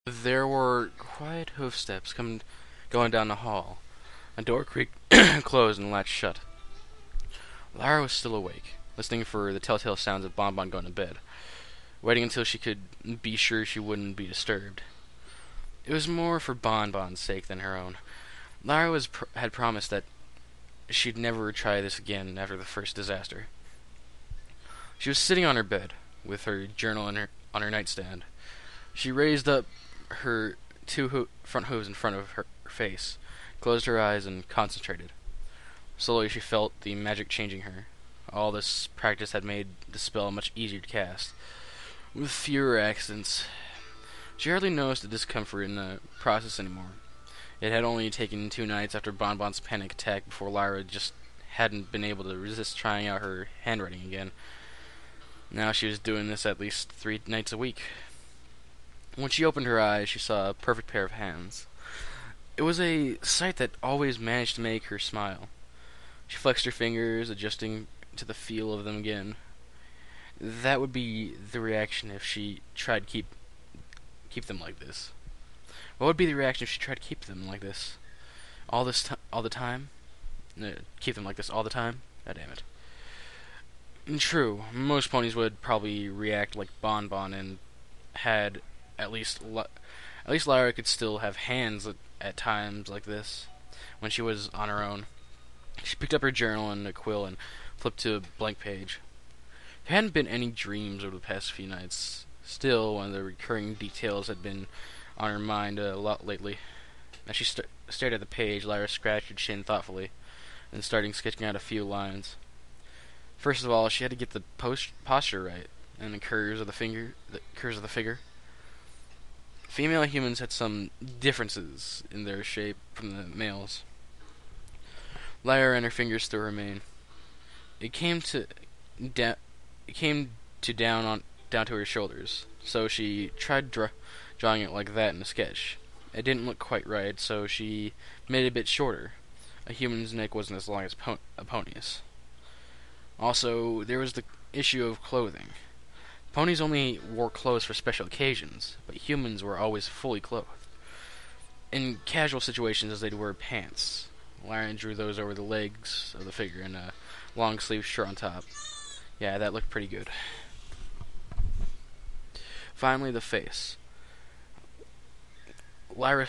There were quiet hoofsteps going down the hall. A door creaked closed and latched shut. Lara was still awake, listening for the telltale sounds of Bonbon going to bed, waiting until she could be sure she wouldn't be disturbed. It was more for Bonbon's sake than her own. Lara had promised that she'd never try this again after the first disaster. She was sitting on her bed, with her journal on her nightstand. She raised up her front hooves in front of her face, closed her eyes, and concentrated. Slowly she felt the magic changing her. All this practice had made the spell much easier to cast, with fewer accidents. She hardly noticed the discomfort in the process anymore. It had only taken 2 nights after Bonbon's panic attack before Lyra just hadn't been able to resist trying out her handwriting again. Now she was doing this at least 3 nights a week. When she opened her eyes, she saw a perfect pair of hands. It was a sight that always managed to make her smile. She flexed her fingers, adjusting to the feel of them again. That would be the reaction if she tried to keep them like this. What would be the reaction if she tried to keep them like this? All the time? Keep them like this all the time? God damn it. And true, most ponies would probably react like Bonbon and had at least Lyra could still have hands at times like this when she was on her own. She picked up her journal and a quill and flipped to a blank page. There hadn't been any dreams over the past few nights. Still, one of the recurring details had been on her mind a lot lately. As she stared at the page, Lyra scratched her chin thoughtfully and started sketching out a few lines. First of all, she had to get the posture right and the curves of the figure. Female humans had some differences in their shape from the males. Lyra ran her fingers through her mane. It came to down to her shoulders, so she tried drawing it like that in a sketch. It didn't look quite right, so she made it a bit shorter. A human's neck wasn't as long as a pony's. Also, there was the issue of clothing. Ponies only wore clothes for special occasions, but humans were always fully clothed. In casual situations, they'd wear pants. Lyra drew those over the legs of the figure and a long-sleeved shirt on top. Yeah, that looked pretty good. Finally, the face. Lyra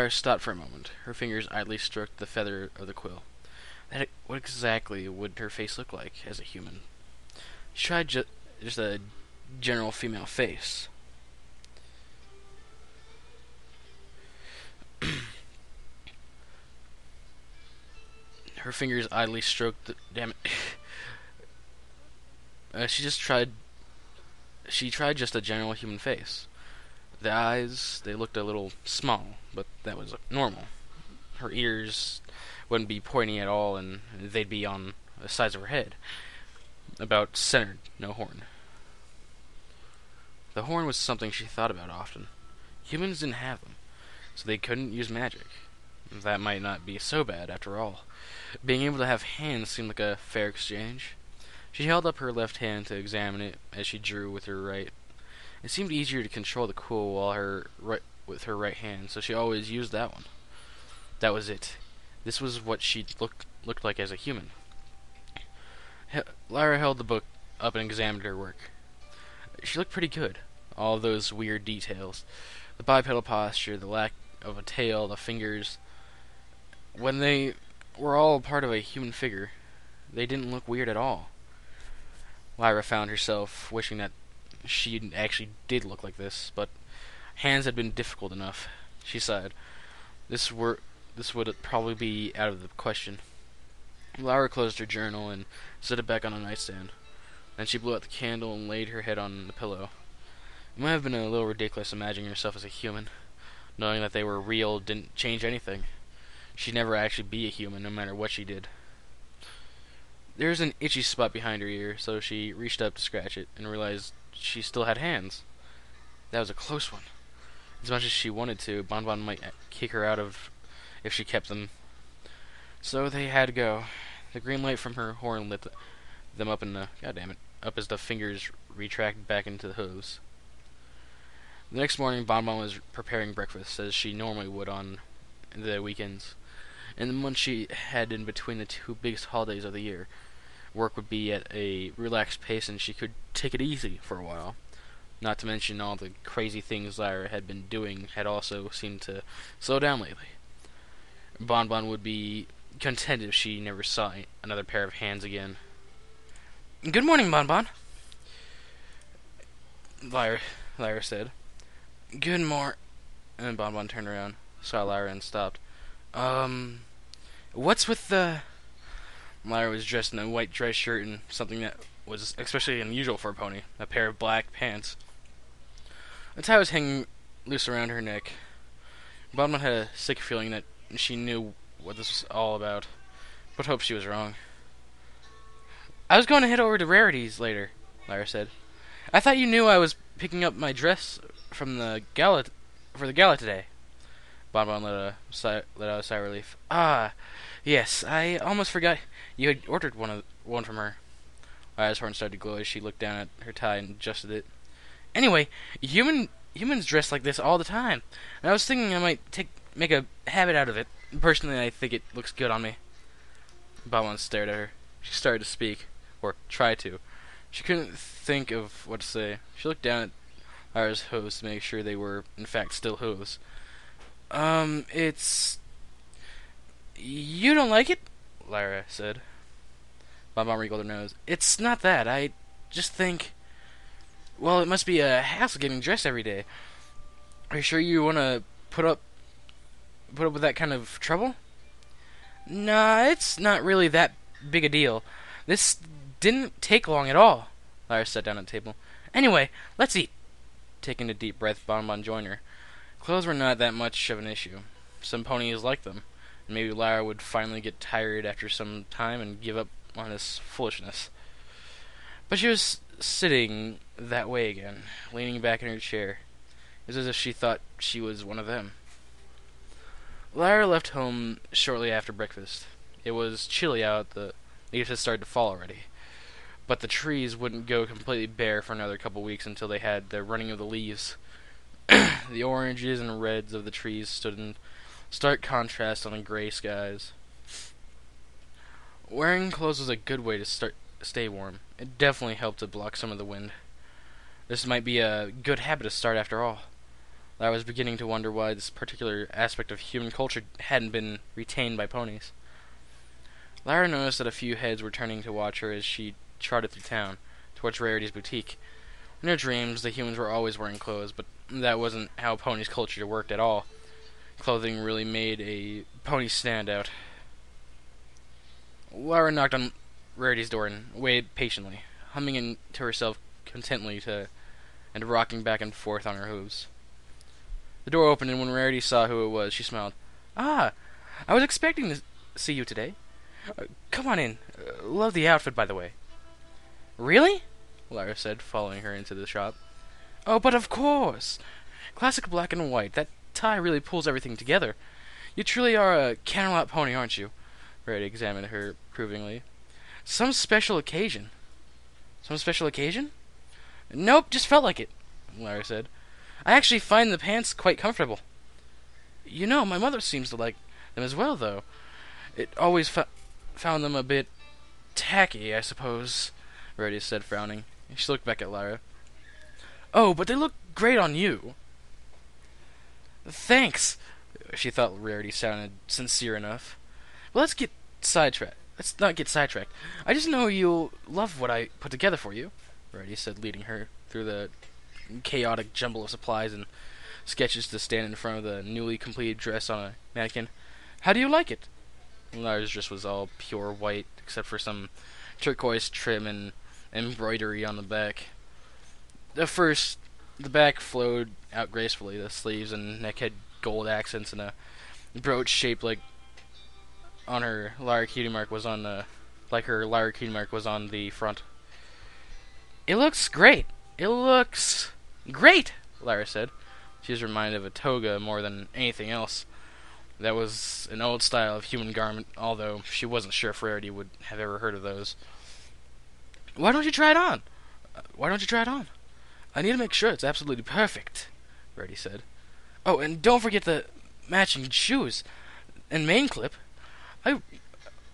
stopped for a moment. Her fingers idly stroked the feather of the quill. What exactly would her face look like as a human? She tried just a general female face. Her fingers idly stroked the... Damn it. She tried just a general human face. The eyes, they looked a little small, but that was normal. Her ears wouldn't be pointy at all, and they'd be on the sides of her head. About centered, no horn. The horn was something she thought about often. Humans didn't have them, so they couldn't use magic. That might not be so bad, after all. Being able to have hands seemed like a fair exchange. She held up her left hand to examine it as she drew with her right. It seemed easier to control the quill with her right hand, so she always used that one. That was it. This was what she looked like as a human. Lyra held the book up and examined her work. She looked pretty good. All those weird details. The bipedal posture, the lack of a tail, the fingers. When they were all part of a human figure, they didn't look weird at all. Lyra found herself wishing that she actually did look like this, but hands had been difficult enough. She sighed. This would probably be out of the question. Lyra closed her journal and set it back on the nightstand. Then she blew out the candle and laid her head on the pillow. It might have been a little ridiculous imagining herself as a human. Knowing that they were real didn't change anything. She'd never actually be a human, no matter what she did. There was an itchy spot behind her ear, so she reached up to scratch it and realized she still had hands. That was a close one. As much as she wanted to, Bonbon might kick her out of if she kept them. So they had to go. The green light from her horn lit them up up as the fingers retracted back into the hooves. The next morning, Bonbon was preparing breakfast as she normally would on the weekends. In the months she had in between the two biggest holidays of the year, work would be at a relaxed pace and she could take it easy for a while. Not to mention all the crazy things Lyra had been doing had also seemed to slow down lately. Bonbon would be content if she never saw another pair of hands again. "Good morning, Bonbon," Lyra, Lyra said. "Good mor..." And Bonbon turned around, saw Lyra, and stopped. What's with the..." Lyra was dressed in a white dress shirt and something that was especially unusual for a pony, a pair of black pants. A tie was hanging loose around her neck. Bonbon had a sick feeling that she knew what this was all about, but hoped she was wrong. "I was going to head over to Rarity's later," Lyra said. "I thought you knew I was picking up my dress from the gala for the gala today." Bonbon let out a sigh of relief. "Ah, yes, I almost forgot you had ordered one from her." Lyra's horn started to glow as she looked down at her tie and adjusted it. "Anyway, humans dress like this all the time, and I was thinking I might make a habit out of it. Personally, I think it looks good on me." Bonbon stared at her. She started to speak, or tried to. She couldn't think of what to say. She looked down at Lyra's hooves to make sure they were, in fact, still hooves. It's... You don't like it?" Lyra said. Bonbon wrinkled her nose. "It's not that. I just think... Well, it must be a hassle getting dressed every day. Are you sure you want to put up with that kind of trouble?" "Nah, it's not really that big a deal. This didn't take long at all." Lyra sat down at the table. "Anyway, let's eat." Taking a deep breath, Bonbon joined her. Clothes were not that much of an issue. Some ponies liked them, and maybe Lyra would finally get tired after some time and give up on this foolishness. But she was sitting that way again, leaning back in her chair. It was as if she thought she was one of them. Lyra left home shortly after breakfast. It was chilly out, the leaves had started to fall already. But the trees wouldn't go completely bare for another couple weeks until they had the running of the leaves. The oranges and reds of the trees stood in stark contrast on the gray skies. Wearing clothes was a good way to stay warm. It definitely helped to block some of the wind. This might be a good habit to start after all. I was beginning to wonder why this particular aspect of human culture hadn't been retained by ponies. Lyra noticed that a few heads were turning to watch her as she trotted through town, towards Rarity's boutique. In her dreams, the humans were always wearing clothes, but that wasn't how ponies' culture worked at all. Clothing really made a pony stand out. Lyra knocked on Rarity's door and waited patiently, humming to herself contently and rocking back and forth on her hooves. The door opened, and when Rarity saw who it was, she smiled. "Ah, I was expecting to see you today. Come on in. Love the outfit, by the way." "Really?" Lyra said, following her into the shop. "Oh, but of course. Classic black and white. That tie really pulls everything together. You truly are a Camelot pony, aren't you?" Rarity examined her approvingly. Some special occasion." "Some special occasion?" "Nope, just felt like it," Lyra said. "I actually find the pants quite comfortable." "You know, my mother seems to like them as well, though. It always found them a bit tacky, I suppose," Rarity said, frowning. She looked back at Lyra. "Oh, but they look great on you." "Thanks." She thought Rarity sounded sincere enough. "Well, let's not get sidetracked. I just know you'll love what I put together for you," Rarity said, leading her through the chaotic jumble of supplies and sketches to stand in front of the newly completed dress on a mannequin. "How do you like it?" Lyra's dress was all pure white, except for some turquoise trim and embroidery on the back. The back flowed out gracefully. The sleeves and neck had gold accents, and a brooch shaped like her Lyra cutie mark was on the front. "It looks great. It looks great," Lyra said. She was reminded of a toga more than anything else. That was an old style of human garment, although she wasn't sure if Rarity would have ever heard of those. Why don't you try it on?" "I need to make sure it's absolutely perfect," Rarity said. Oh, and don't forget the matching shoes and main clip. I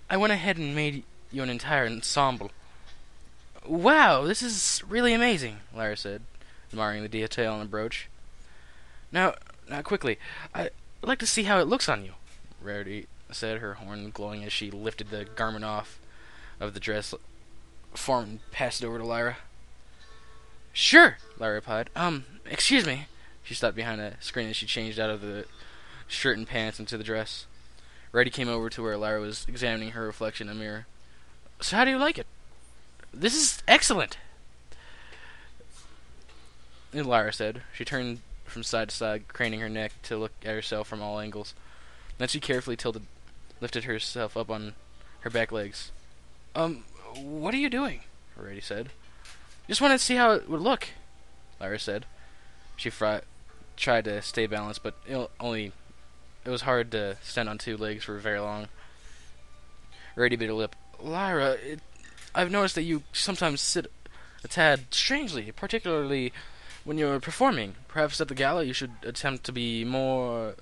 I went ahead and made you an entire ensemble. Wow, this is really amazing, Lara said, admiring the detail on the brooch. Now quickly, I'd like to see how it looks on you, Rarity said, her horn glowing as she lifted the garment off of the dress form and passed it over to Lyra. Sure, Lyra replied. Excuse me. She stopped behind a screen as she changed out of the shirt and pants into the dress. Rarity came over to where Lyra was examining her reflection in a mirror. So how do you like it? This is excellent, Lyra said. She turned from side to side, craning her neck to look at herself from all angles. Then she carefully lifted herself up on her back legs. What are you doing? Rarity said. Just wanted to see how it would look, Lyra said. She tried to stay balanced, but it was hard to stand on two legs for very long. Rarity bit her lip. Lyra, I've noticed that you sometimes sit a tad strangely, particularly when you're performing. Perhaps at the gala you should attempt to be more...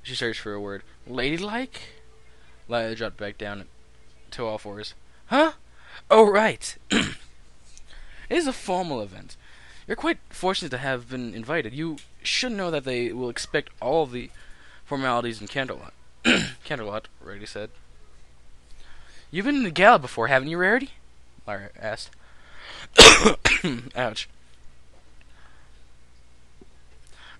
She searched for a word. Ladylike? Lyra dropped back down to all fours. Huh? Oh, right. It is a formal event. You're quite fortunate to have been invited. You should know that they will expect all the formalities in Candlelight. Candlelight, Rarity said. You've been in the gala before, haven't you, Rarity? Lyra asked. Ouch.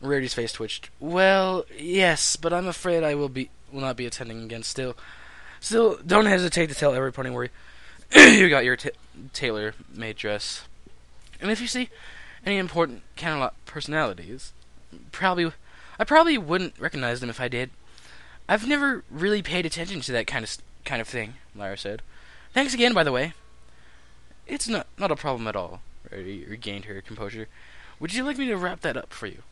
Rarity's face twitched. Well, yes, but I'm afraid I will not be attending again. Still, don't hesitate to tell every pony where you got your tailor-made dress. And if you see any important Candlelight personalities, I probably wouldn't recognize them if I did. I've never really paid attention to that kind of thing, Lyra said. Thanks again, by the way. It's not a problem at all. Rarity regained her composure. Would you like me to wrap that up for you?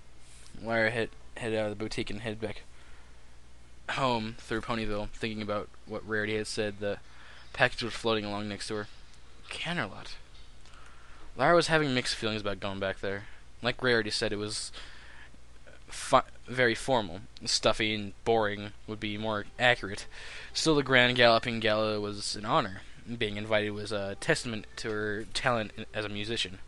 Lyra headed out of the boutique and headed back home through Ponyville, thinking about what Rarity had said. The package was floating along next to her. Candlelight. Lyra was having mixed feelings about going back there. Like Rarity said, it was very formal. Stuffy and boring would be more accurate. Still, the Grand Galloping Gala was an honor. Being invited was a testament to her talent as a musician.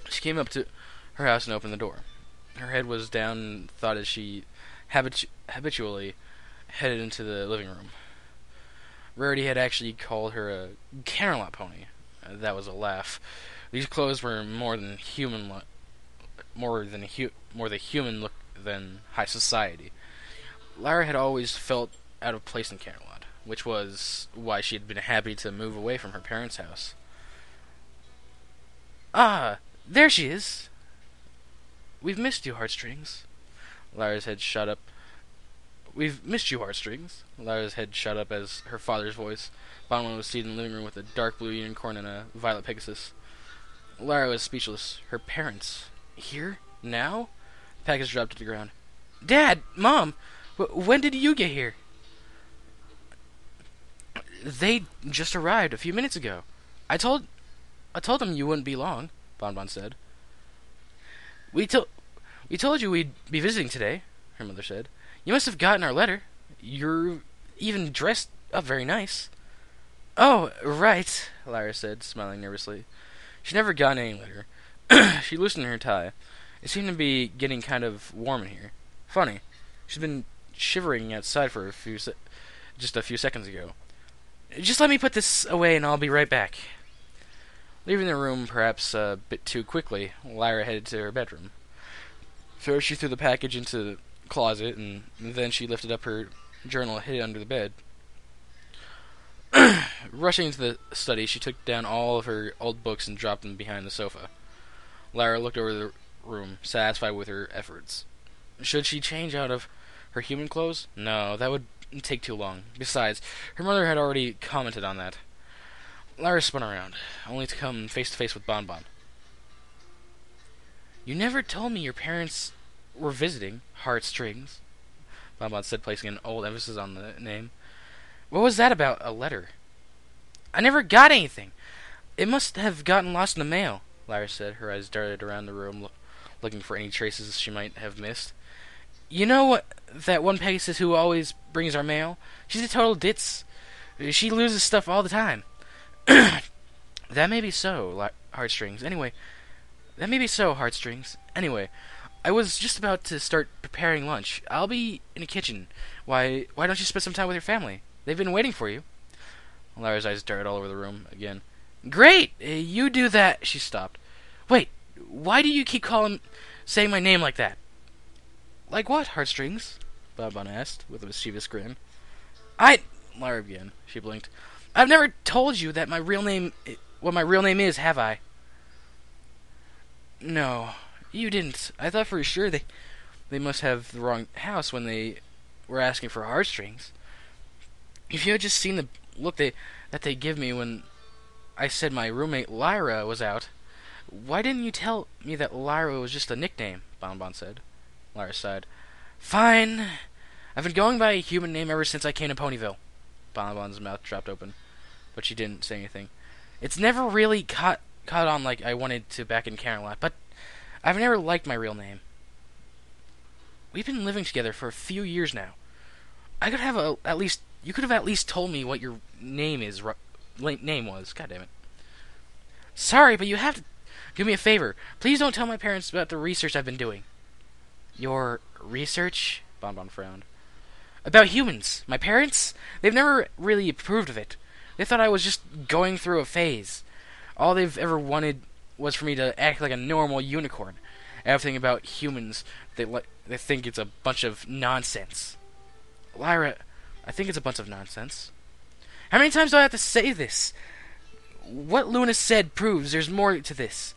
She came up to her house and opened the door. Her head was down and thought as she habitually headed into the living room. Rarity had actually called her a Candlelight pony. That was a laugh. These clothes were more the human look than high society. Lyra had always felt out of place in Candlelight, which was why she had been happy to move away from her parents' house. Ah, there she is. We've missed you, Heartstrings. Lyra's head shot up. We've missed you, Heartstrings. Lyra's head shot up as her father's voice. Bonwin was seated in the living room with a dark blue unicorn and a violet pegasus. Lyra was speechless. Her parents here now? The package dropped to the ground. Dad, Mom, when did you get here? They just arrived a few minutes ago. I told them you wouldn't be long, Bonbon said. We told you we'd be visiting today, her mother said. You must have gotten our letter. You're even dressed up very nice. Oh, right, Lyra said, smiling nervously. She'd never gotten any letter. She loosened her tie. It seemed to be getting kind of warm in here. Funny. She'd been shivering outside for just a few seconds ago. Just let me put this away and I'll be right back. Leaving the room perhaps a bit too quickly, Lyra headed to her bedroom. First she threw the package into the closet, and then she lifted up her journal and hid it under the bed. Rushing into the study, she took down all of her old books and dropped them behind the sofa. Lyra looked over the room, satisfied with her efforts. Should she change out of her human clothes? No, that would take too long. Besides, her mother had already commented on that. Lyra spun around, only to come face to face with Bonbon. You never told me your parents were visiting, Heartstrings, Bonbon said, placing an old emphasis on the name. What was that about a letter? I never got anything. It must have gotten lost in the mail. Lyra said. Her eyes darted around the room, looking for any traces she might have missed. You know what? That one Pegasus who always brings our mail? She's a total ditz. She loses stuff all the time. That may be so, Heartstrings. Anyway, I was just about to start preparing lunch. I'll be in the kitchen. Why don't you spend some time with your family? They've been waiting for you. Lyra's eyes darted all over the room again. Great! You do that. She stopped. Wait, why do you keep saying my name like that? Like what, Heartstrings? Bonbon asked, with a mischievous grin. Lyra began. She blinked. I've never told you that what my real name is, have I? No, you didn't. I thought for sure they must have the wrong house when they were asking for Heartstrings. If you had just seen the look that they give me when I said my roommate Lyra was out. Why didn't you tell me that Lyra was just a nickname? Bonbon said. Lyra sighed. Fine. I've been going by a human name ever since I came to Ponyville. Bonbon's mouth dropped open, but she didn't say anything. It's never really caught on like I wanted to back in Camelot, but I've never liked my real name. We've been living together for a few years now. You could have at least told me what your name was. God damn it. Sorry, but you have to do me a favor. Please don't tell my parents about the research I've been doing. Your research? Bonbon frowned. About humans. My parents? They've never really approved of it. They thought I was just going through a phase. All they've ever wanted was for me to act like a normal unicorn. Everything about humans, they think it's a bunch of nonsense. Lyra, I think it's a bunch of nonsense. How many times do I have to say this? What Luna said proves there's more to this.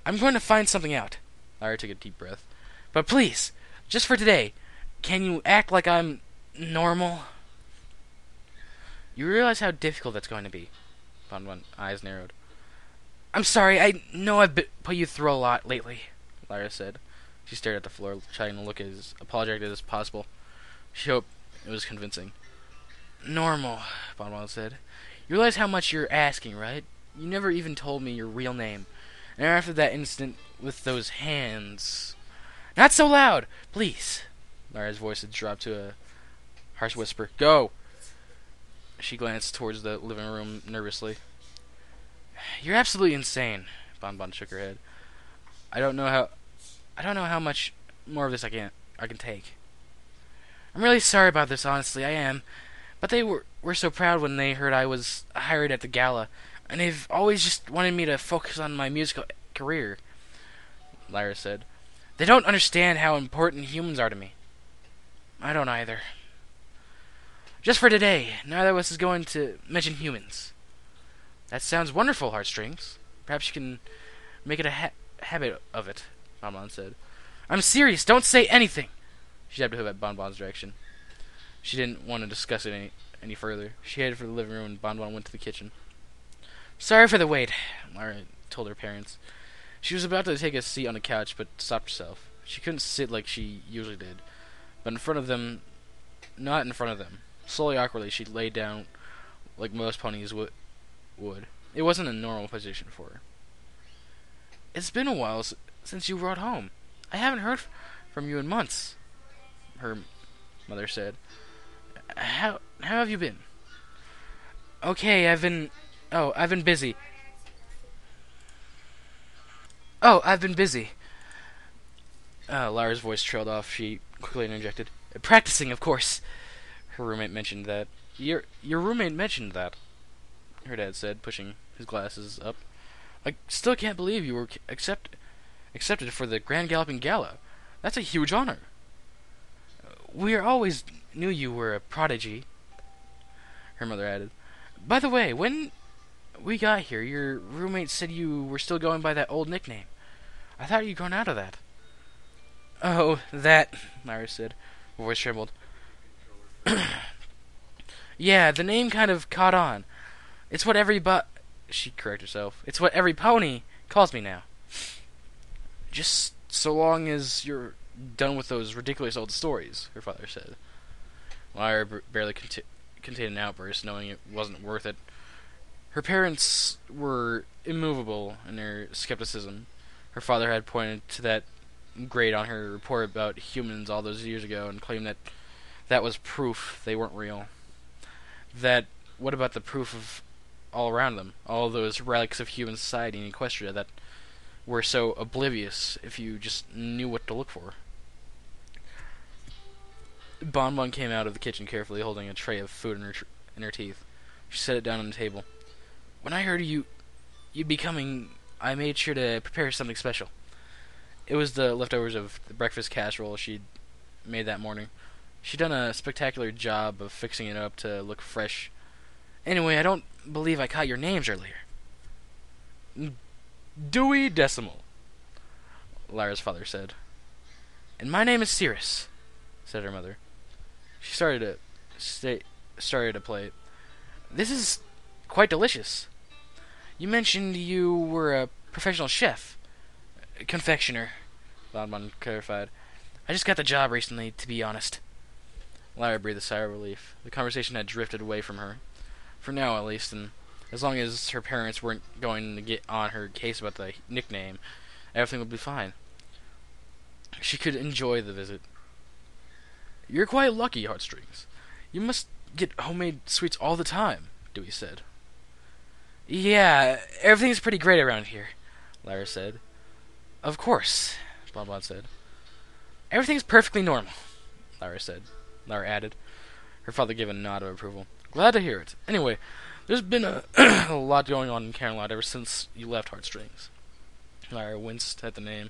I'm going to find something out. Lyra took a deep breath. But please, just for today, can you act like I'm normal? You realize how difficult that's going to be. Bonbon's eyes narrowed. I'm sorry, I know I've put you through a lot lately, Lyra said. She stared at the floor, trying to look as apologetic as possible. She hoped it was convincing. Normal, Bonbon said. You realize how much you're asking, right? You never even told me your real name. And after that incident with those hands... Not so loud! Please! Lyra's voice had dropped to a harsh whisper. Go! She glanced towards the living room nervously. You're absolutely insane. Bonbon shook her head. I don't know how much more of this I can take. I'm really sorry about this, honestly, I am. But they were so proud when they heard I was hired at the gala, and they've always just wanted me to focus on my musical career, Lyra said. They don't understand how important humans are to me. I don't either. Just for today, neither of us is going to mention humans. That sounds wonderful, Heartstrings. Perhaps you can make it a habit of it, Bonbon said. I'm serious, don't say anything! She jabbed her at Bonbon's direction. She didn't want to discuss it any further. She headed for the living room and Bonbon went to the kitchen. Sorry for the wait, Lyra told her parents. She was about to take a seat on the couch, but stopped herself. She couldn't sit like she usually did. But not in front of them. Slowly, awkwardly, she laid down like most ponies would. It wasn't a normal position for her. It's been a while since you brought home. I haven't heard from you in months, her mother said. How have you been? Okay, I've been busy. I've been busy. Lyra's voice trailed off. She quickly interjected. Practicing, of course. Her roommate mentioned that. Your roommate mentioned that, her dad said, pushing his glasses up. I still can't believe you were accepted for the Grand Galloping Gala. That's a huge honor. We always knew you were a prodigy, her mother added. By the way, when we got here, your roommate said you were still going by that old nickname. I thought you'd grown out of that. Oh, that, Lyra said. Her voice trembled. Yeah, the name kind of caught on. It's what she corrected herself. It's what every pony calls me now. Just so long as you're done with those ridiculous old stories, her father said. Lyra barely contained an outburst, knowing it wasn't worth it. Her parents were immovable in their skepticism. Her father had pointed to that grade on her report about humans all those years ago and claimed that that was proof they weren't real. That, what about the proof of all around them? All those relics of human society in Equestria that were so oblivious if you just knew what to look for. Bonbon came out of the kitchen carefully, holding a tray of food in her teeth. She set it down on the table. When I heard you'd be coming, I made sure to prepare something special. It was the leftovers of the breakfast casserole she'd made that morning. She'd done a spectacular job of fixing it up to look fresh. Anyway, I don't believe I caught your names earlier. Dewey Decimal, Lyra's father said. And my name is Cirrus, said her mother. She started to play. This is quite delicious. You mentioned you were a professional chef. Confectioner, Bonbon clarified. I just got the job recently, to be honest. Lyra breathed a sigh of relief. The conversation had drifted away from her. For now, at least, and as long as her parents weren't going to get on her case about the nickname, everything would be fine. She could enjoy the visit. You're quite lucky, Heartstrings. You must get homemade sweets all the time, Dewey said. Yeah, everything's pretty great around here, Lyra said. Of course, Bonbon said. Everything's perfectly normal, Lyra said. Lyra added. Her father gave a nod of approval. Glad to hear it. Anyway, there's been a lot going on in Camelot ever since you left Heartstrings. Lyra winced at the name.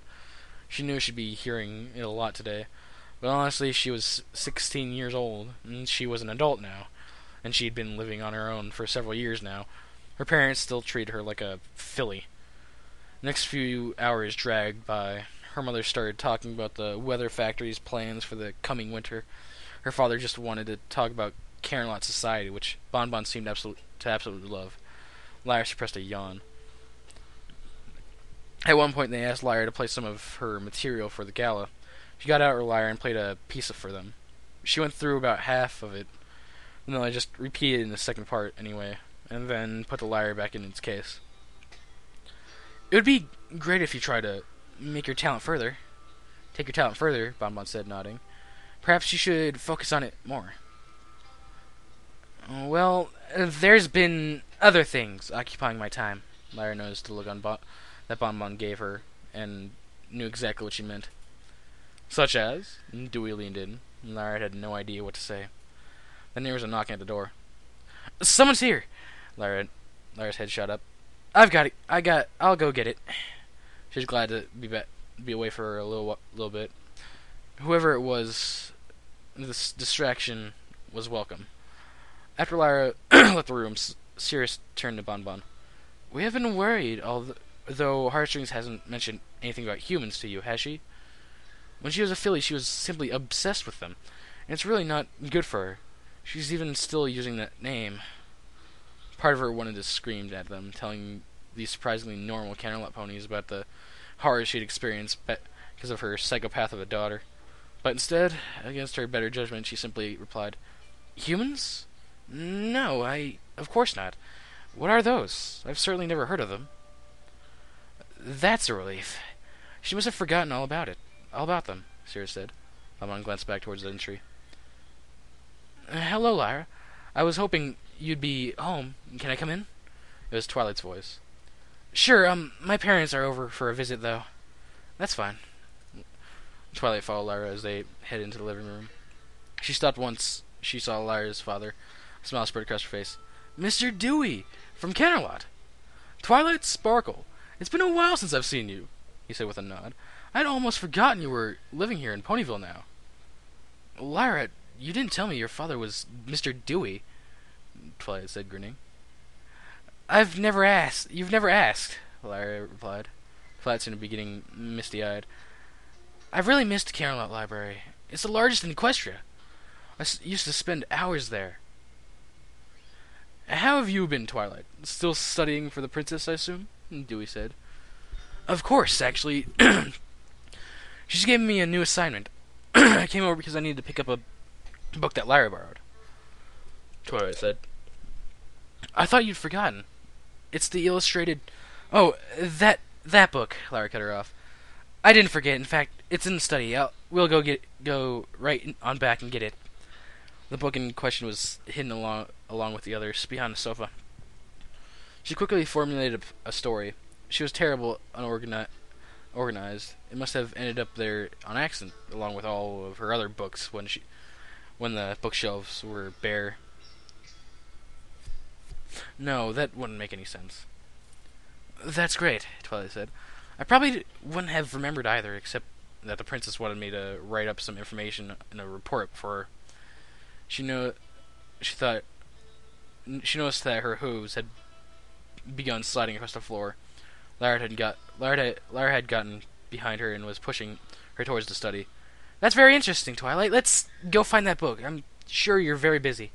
She knew she'd be hearing it a lot today. But honestly, she was 16 years old, and she was an adult now, and she'd been living on her own for several years now. Her parents still treated her like a filly. The next few hours dragged by. Her mother started talking about the weather factory's plans for the coming winter. Her father just wanted to talk about Camelot society, which Bonbon seemed to absolutely love. Lyra suppressed a yawn. At one point, they asked Lyra to play some of her material for the gala. She got out her lyre and played a piece for them. She went through about half of it, and then I just repeated in the second part anyway, and then put the lyre back in its case. It would be great if you try to take your talent further, Bonbon said, nodding. Perhaps you should focus on it more. Well, there's been other things occupying my time. Lyra noticed the look on that Bonbon gave her, and knew exactly what she meant. Such as? Dewey leaned in, and Lyra had no idea what to say. Then there was a knocking at the door. Someone's here! Lyra's head shot up. I've got it. I'll go get it. She was glad to be away for a little bit. Whoever it was, this distraction was welcome. After Lyra left the room, Cirrus turned to Bonbon. We have been worried, although Heartstrings hasn't mentioned anything about humans to you, has she? When she was a filly, she was simply obsessed with them, and it's really not good for her. She's even still using that name. Part of her wanted to scream at them, telling these surprisingly normal Camelot ponies about the horrors she'd experienced because of her psychopath of a daughter. But instead, against her better judgment, she simply replied, Humans? No, of course not. What are those? I've certainly never heard of them. That's a relief. She must have forgotten all about them, Cirrus said. Bonbon glanced back towards the entry. Hello, Lyra. I was hoping you'd be home. Can I come in? It was Twilight's voice. Sure, my parents are over for a visit, though. That's fine. Twilight followed Lyra as they headed into the living room. She stopped once she saw Lyra's father. A smile spread across her face. Mr. Dewey, from Camelot. Twilight Sparkle. It's been a while since I've seen you, he said with a nod. I'd almost forgotten you were living here in Ponyville now. Lyra, you didn't tell me your father was Mr. Dewey, Twilight said, grinning. You've never asked, Lyra replied. Twilight seemed to be getting misty-eyed. I've really missed Camelot Library. It's the largest in Equestria. I used to spend hours there. How have you been, Twilight? Still studying for the princess, I assume? Dewey said. Of course, actually. She's given me a new assignment. I came over because I needed to pick up a book that Lyra borrowed. Twilight said. I thought you'd forgotten. It's the illustrated... Oh, that book, Lara cut her off. I didn't forget. In fact, it's in the study. We'll go right on back and get it. The book in question was hidden along with the others behind the sofa. She quickly formulated a story. She was terrible organized. It must have ended up there on accident, along with all of her other books when the bookshelves were bare. No, that wouldn't make any sense. That's great, Twilight said. I probably wouldn't have remembered either, except that the princess wanted me to write up some information in a report for her. She thought she noticed that her hooves had begun sliding across the floor. Lara had gotten behind her and was pushing her towards the study. That's very interesting, Twilight. Let's go find that book. I'm sure you're very busy.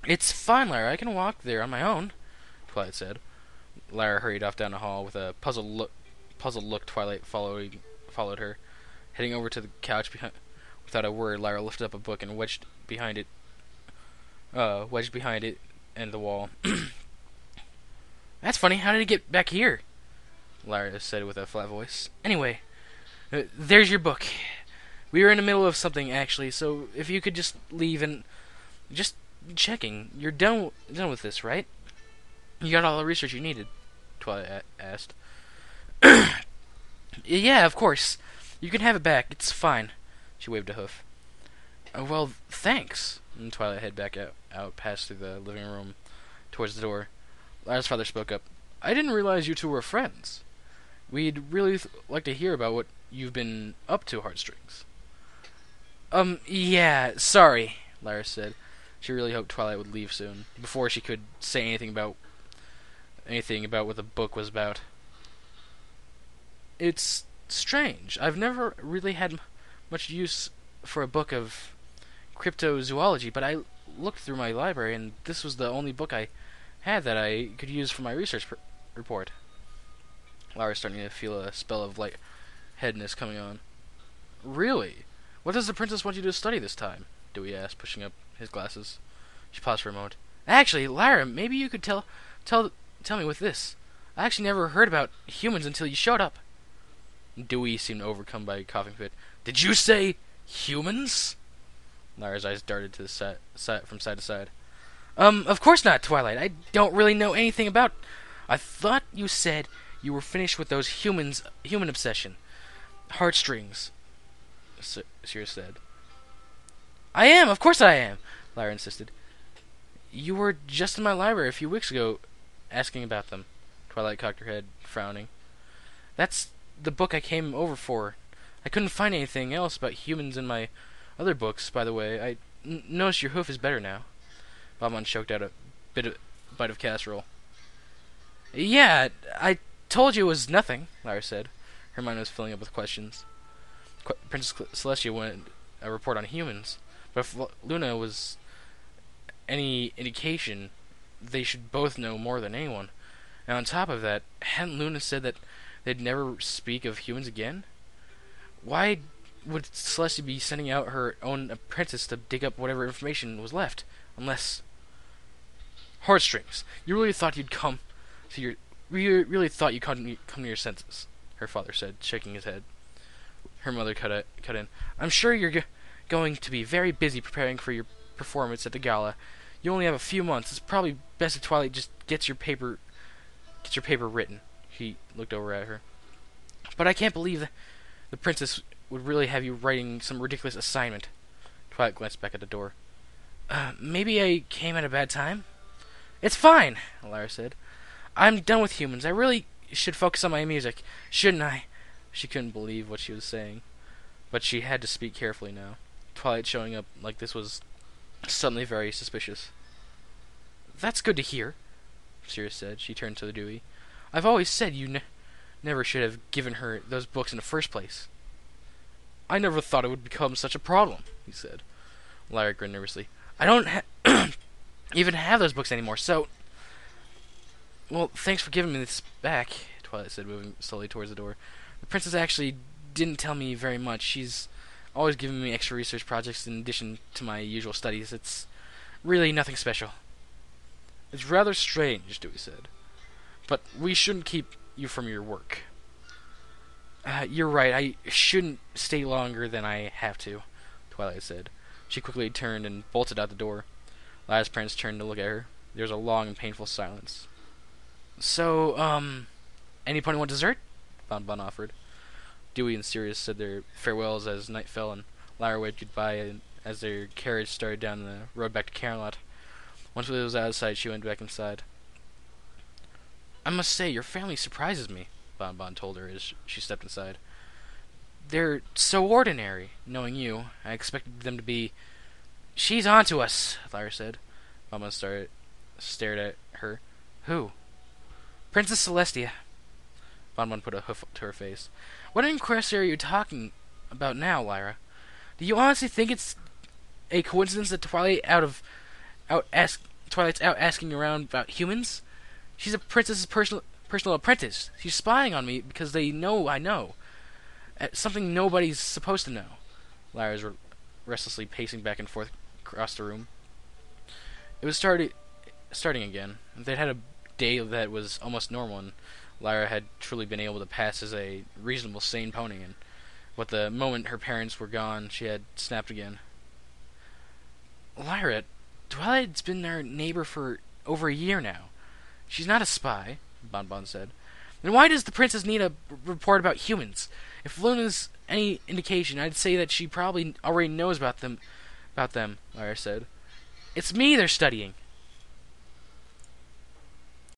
It's fine, Lara. I can walk there on my own, Twilight said. Lara hurried off down the hall with a puzzled look. Twilight followed her, heading over to the couch behind. Without a word, Lara lifted up a book and wedged behind it and the wall. That's funny. How did it get back here? Lara said with a flat voice. Anyway, there's your book. We were in the middle of something, actually, so if you could just leave and... Just checking. You're done with this, right? You got all the research you needed? Twilight asked. Yeah, of course. You can have it back. It's fine. She waved a hoof. Well, thanks. And Twilight headed back out past through the living room towards the door. Lara's father spoke up. I didn't realize you two were friends. We'd really like to hear about what you've been up to, Heartstrings. Yeah, sorry, Lara said. She really hoped Twilight would leave soon, before she could say anything about what the book was about. It's strange. I've never really had much use for a book of cryptozoology, but I looked through my library, and this was the only book I had that I could use for my research report. Lara's starting to feel a spell of lightheadedness coming on. Really? What does the princess want you to study this time? Dewey asked, pushing up his glasses. She paused for a moment. Actually, Lara, maybe you could tell me with this. I actually never heard about humans until you showed up. Dewey seemed overcome by a coughing fit. Did you say humans? Lara's eyes darted to the side from side to side. Of course not, Twilight. I don't really know anything about... I thought you said you were finished with those human obsession. Heartstrings, Sirius said. I am, of course I am, Lara insisted. You were just in my library a few weeks ago asking about them. Twilight cocked her head, frowning. That's the book I came over for. I couldn't find anything else about humans in my other books, by the way. I noticed your hoof is better now. Bonbon choked out a bite of casserole. Yeah, I told you it was nothing, Lara said. Her mind was filling up with questions. Princess Celestia wanted a report on humans, but if Luna was any indication, they should both know more than anyone. And on top of that, hadn't Luna said that they'd never speak of humans again? Why would Celestia be sending out her own apprentice to dig up whatever information was left? Unless... Heartstrings, you really thought you'd come to your... You really thought you'd come to your senses, her father said, shaking his head. Her mother cut in. I'm sure you're going to be very busy preparing for your performance at the gala. You only have a few months. It's probably best if Twilight just gets your paper written. He looked over at her. But I can't believe that the princess would really have you writing some ridiculous assignment. Twilight glanced back at the door. Maybe I came at a bad time? It's fine, Lara said. I'm done with humans. I really should focus on my music, shouldn't I? She couldn't believe what she was saying, but she had to speak carefully now. Twilight showing up like this was suddenly very suspicious. That's good to hear, Sirius said. She turned to the Dewey. I've always said you never should have given her those books in the first place. I never thought it would become such a problem, he said. Lara grinned nervously. I don't even have those books anymore, so... Well, thanks for giving me this back, Twilight said, moving slowly towards the door. The princess actually didn't tell me very much. She's always giving me extra research projects in addition to my usual studies. It's really nothing special. It's rather strange, Dewey said. But we shouldn't keep you from your work. You're right, I shouldn't stay longer than I have to, Twilight said. She quickly turned and bolted out the door. Lyra's parents turned to look at her. There was a long and painful silence. So, anyone want dessert? Bonbon offered. Dewey and Sirius said their farewells as night fell, and Lyra waved goodbye as their carriage started down the road back to Camelot. Once it was outside, she went back inside. I must say, your family surprises me, Bonbon told her as she stepped inside. They're so ordinary, knowing you. I expected them to be... She's onto us, Lyra said. Bonbon stared at her. Who? Princess Celestia. Bonbon put a hoof to her face. What inquest are you talking about now, Lyra? Do you honestly think it's a coincidence that Twilight's out asking around about humans? She's a princess's personal apprentice. She's spying on me because they know I know. Something nobody's supposed to know. Lyra's restlessly pacing back and forth across the room. It was starting again. They'd had a day that was almost normal, and Lyra had truly been able to pass as a reasonable, sane pony, and but the moment her parents were gone, she had snapped again. Lyra, Twilight's been our neighbor for over a year now. She's not a spy, Bonbon said. Then why does the princess need a report about humans? If Luna's any indication, I'd say that she probably already knows about them, Lyra said. It's me they're studying,